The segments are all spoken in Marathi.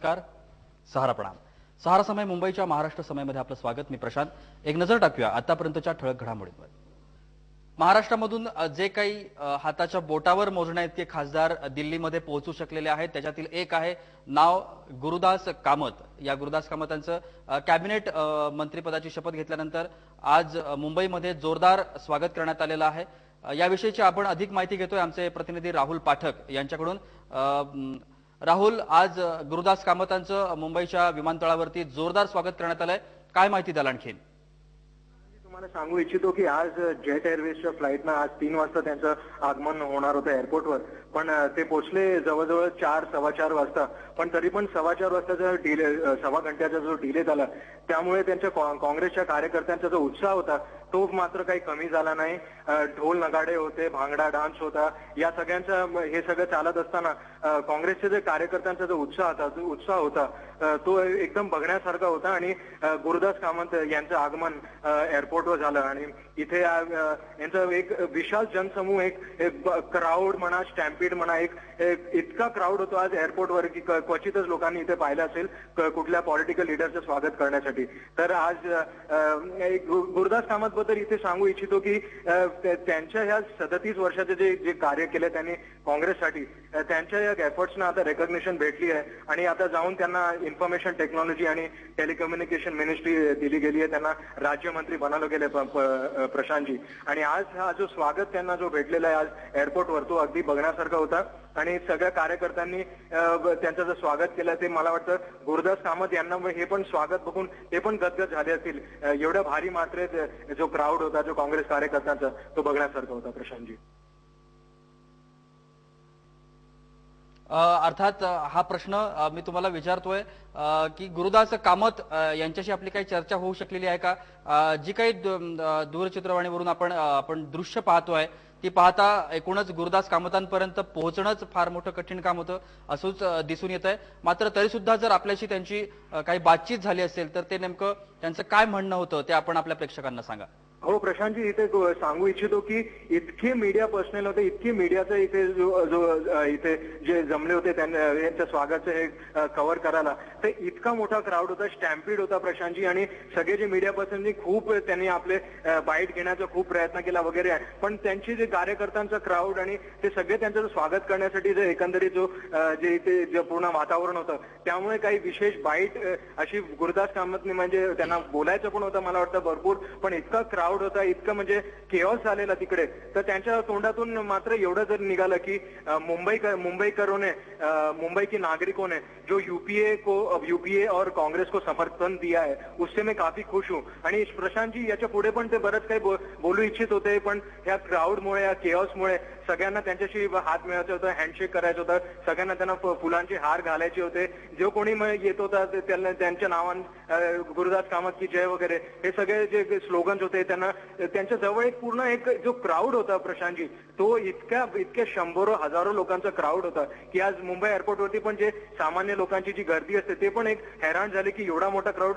नमस्कार, सहारा प्रणाम। सहारा समय मुंबईच्या महाराष्ट्र समयमध्ये आपलं स्वागत। मी प्रशांत। एक नजर टाकूया आतापर्यंतच्या ठळक घडामोडींवर। महाराष्ट्रामधून जे काही हाताच्या बोटावर मोजण्या इतके खासदार दिल्लीमध्ये पोहोचू शकलेले आहेत त्याच्यातील एक आहे नाव गुरुदास कामत। या गुरुदास कामतांचं कॅबिनेट मंत्रिपदाची शपथ घेतल्यानंतर आज मुंबईमध्ये जोरदार स्वागत करण्यात आलेलं आहे। याविषयीची आपण अधिक माहिती घेतोय आमचे प्रतिनिधी राहुल पाठक यांच्याकडून। राहुल, आज गुरुदास कामतांचं मुंबईच्या विमानतळावरती जोरदार स्वागत करण्यात आलंय, काय माहिती द्याल आणखीन? तुम्हाला सांगू इच्छितो की आज जेट एअरवेजच्या फ्लाईटनं आज 3 वाजता त्यांचं आगमन होणार होतं एअरपोर्टवर, पण ते पोहोचले जवळजवळ 4-4:15 वाजता। पण तरी पण 4:15 वाजताचा डिले, सव्वा घंट्याचा जो डिले झाला त्यामुळे त्यांच्या काँग्रेसच्या कार्यकर्त्यांचा जो उत्साह होता तो मात्र काही कमी झाला नाही। ढोल नगाडे होते, भांगडा डान्स होता, या सगळ्यांचा हे सगळं चालत असताना काँग्रेसचे जे कार्यकर्त्यांचा जो उत्साह होता तो एकदम बघण्यासारखा होता। आणि गुरुदास कामत यांचं आगमन एअरपोर्टवर झालं आणि इथे यांचा एक विशाल जनसमूह, एक क्राऊड म्हणा, स्टॅम्पीड म्हणा, एक इतका क्राऊड होतो आज एअरपोर्टवर की क्वचितच लोकांनी इथे पाहिलं असेल कुठल्या पॉलिटिकल लीडरचं स्वागत करण्यासाठी। तर आज गुरुदास कामत बद्दल इथे सांगू इच्छितो की त्यांच्या ह्या 37 वर्षाचे जे कार्य केले त्यांनी काँग्रेससाठी, त्यांच्या या एफर्ट्सना आता रेकॉग्निशन भेटली आहे आणि आता जाऊन त्यांना इन्फॉर्मेशन टेक्नॉलॉजी आणि टेलिकम्युनिकेशन मिनिस्ट्री दिली गेली आहे, त्यांना राज्यमंत्री बनवलं गेले प्रशांतजी। आणि आज हा जो स्वागत त्यांना जो भेटलेला आहे आज एअरपोर्टवर तो अगदी बघण्यासारखा होता आणि सगळ्या कार्यकर्त्यांनी त्यांचं जे स्वागत केलं ते मला वाटतं गुरुदास कामत यांना हे पण स्वागत बघून ते पण गदगद झाले असतील। एवढ्या भारी मात्रेत जो क्राऊड होता जो काँग्रेस कार्यकर्त्यांचा तो बघण्यासारखा होता प्रशांतजी। अर्थात हा प्रश्न मी तुम्हाला विचारतोय की गुरुदास कामत यांच्याशी आपली काही चर्चा होऊ शकलेली आहे का? जी काही दूरचित्रवाणीवरून आपण दृश्य पाहतोय ती पाहता एकूणच गुरुदास कामतांपर्यंत पोहोचणंच फार मोठं कठीण काम होतं असंच दिसून येत आहे। मात्र तरी सुद्धा जर आपल्याशी त्यांची काही बातचीत झाली असेल तर ते नेमकं त्यांचं काय म्हणणं होतं ते आपण आपल्या प्रेक्षकांना सांगा। हो प्रशांतजी, इथे सांगू इच्छितो की इतके मीडिया पर्सनल होते, इतके मीडियाचं इथे इथे जे जमले होते त्यांच्या स्वागताचं हे कव्हर करायला, तर इतका मोठा क्राऊड होता, स्टॅम्पीड होता प्रशांतजी। आणि सगळे जे मीडिया पर्सननी खूप त्यांनी आपले बाईट घेण्याचा खूप प्रयत्न केला वगैरे आहे, पण त्यांची जे कार्यकर्त्यांचा क्राऊड आणि ते सगळे त्यांचं स्वागत करण्यासाठी जे एकंदरीत जे इथे जे पूर्ण वातावरण होतं त्यामुळे काही विशेष बाईट अशी गुरुदास कामतनी म्हणजे त्यांना बोलायचं पण होतं मला वाटतं भरपूर, पण इतका क्राऊड होता, इतकं म्हणजे केओस झालेला तिकडे, तर त्यांच्या तोंडातून मात्र एवढं जर निघालं की मुंबईकरों ने, मुंबई के नागरिकों ने जो यूपीए और कांग्रेस को समर्थन दिया है उससे मैं काफी खुश हूं। आणि प्रशांतजी याच्या पुढे पण ते बरंच काही बोलू इच्छित होते, पण या क्राऊडमुळे, या केओसमुळे सगळ्यांना त्यांच्याशी हात मिळायचं होतं, हँडशेक करायचं होतं, सगळ्यांना त्यांना फुलांचे हार घालायचे होते। जो कोणी येत होता त्यांना त्यांच्या नावान गुरुदास कामत की जय वगैरे हे सगळे जे स्लोगन्स होते त्यांना त्यांच्या जवळ एक पूर्ण एक जो क्राऊड होता प्रशांतजी तो इतक्या शंभरो हजारो लोकांचा क्राऊड होता की आज मुंबई एअरपोर्टवरती पण जे सामान्य लोकांची जी गर्दी असते ते पण एक हैराण झाले की एवढा मोठा क्राऊड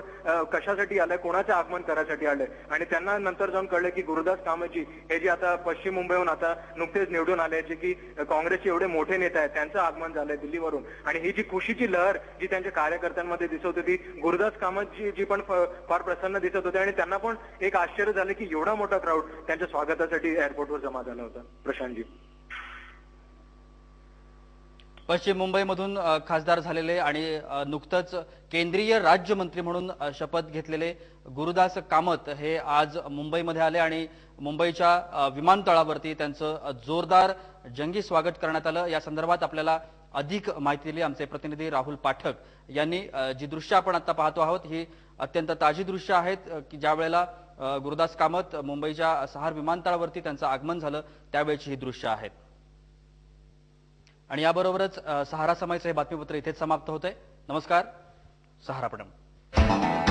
कशासाठी आलाय, कोणाचं आगमन करायसाठी आलंय। आणि त्यांना नंतर जाऊन कळलं की गुरुदास कामतजी हे जे आता पश्चिम मुंबईहून आता नुकतेच निवडून आले, जे की काँग्रेसचे एवढे मोठे नेते आहेत, त्यांचं आगमन झालंय दिल्लीवरून। आणि ही जी खुशीची लहर जी त्यांच्या कार्यकर्त्यांमध्ये दिसत होती, गुरुदास कामतजी जी पण फार प्रसन्न दिसत होते आणि त्यांना पण एक आश्चर्य झालं की एवढा मोठा क्राऊड त्यांच्या स्वागतासाठी एअरपोर्टवर जमा झाला होता प्रशांतजी। पश्चिम मुंबईमधून खासदार झालेले आणि नुकतंच केंद्रीय राज्यमंत्री म्हणून शपथ घेतलेले गुरुदास कामत हे आज मुंबईमध्ये आले आणि मुंबईच्या विमानतळावरती त्यांचं जोरदार जंगी स्वागत करण्यात आलं। या संदर्भात आपल्याला अधिक माहिती दिली आमचे प्रतिनिधी राहुल पाठक यांनी। जी दृश्य आपण आता पाहतो आहोत ही अत्यंत ताजी दृश्य आहेत की ज्या वेळेला गुरुदास कामत मुंबईच्या सहार विमानतळावरती त्यांचं आगमन झालं त्यावेळची ही दृश्य आहेत। आणि याबरोबरच सहारा समयचं हे बातमीपत्र इथेच समाप्त होतंय। नमस्कार, सहारा प्रणाम।